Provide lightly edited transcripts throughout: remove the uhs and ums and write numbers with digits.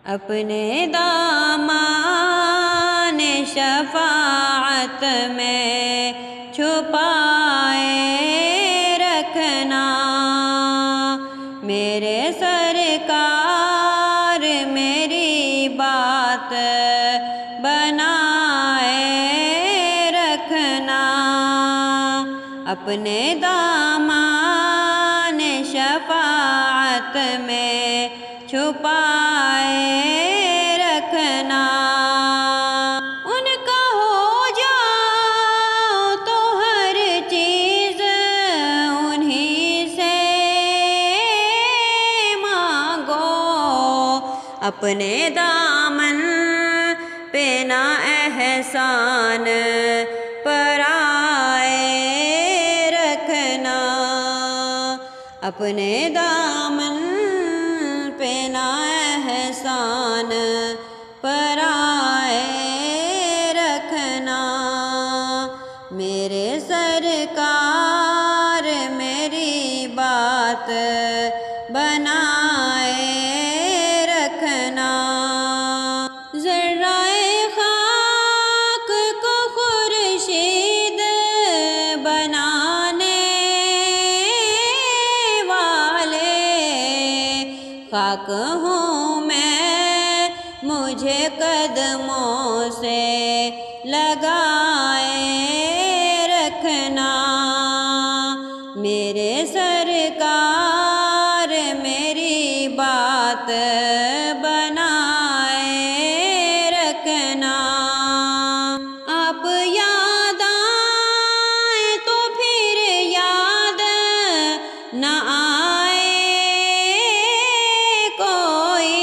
اپنے دامان شفاعت میں چھپائے رکھنا، میرے سرکار میری بات بنائے رکھنا، اپنے دامان شفاعت میں چھپائے رکھنا۔ ان کا ہو جاؤ تو ہر چیز انہی سے مانگو، اپنے دامن پہ نہ احسان پرائے رکھنا، اپنے دامن پہ نہ احسان پرائے رکھنا، میرے سرکار میری بات بنائے رکھنا۔ ذرائے خاک کو خورشید بنانے والے، خاک ہوں میں مجھے قدموں سے لگائے رکھنا، میرے سرکار میری بات بنائے رکھنا۔ آپ یاد آئیں تو پھر یاد نہ آئے کوئی،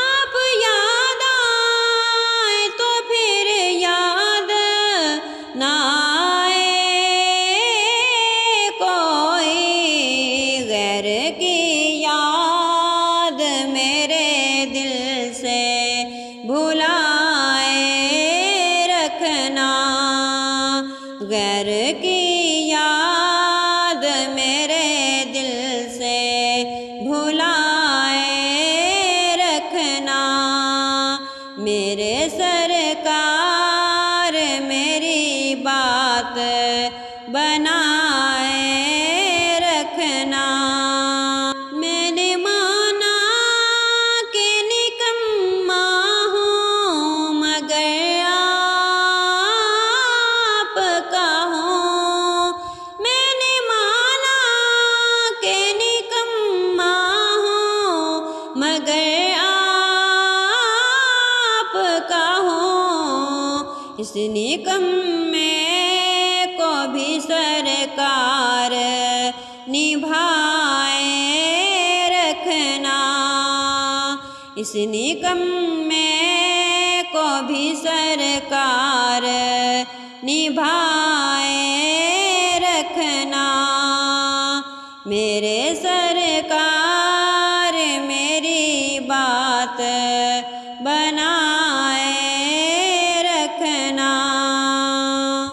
آپ یاد آئیں تو پھر یاد نہ آئے کوئی، غیر کی یاد میرے دل سے بھلائے رکھنا، غیر کی یاد میرے دل سے بھلائے رکھنا، میرے سرکار میری بات بنائے رکھنا۔ میں نے مانا کہ نکما ہوں مگر آپ کا ہوں، میں نے مانا کہ نکما ہوں مگر آپ کا ہوں، اس نکمے کو بھی سرکار نبھائے رکھنا، اس نکمے کو بھی سرکار نبھائے رکھنا، میرے سرکار میری بات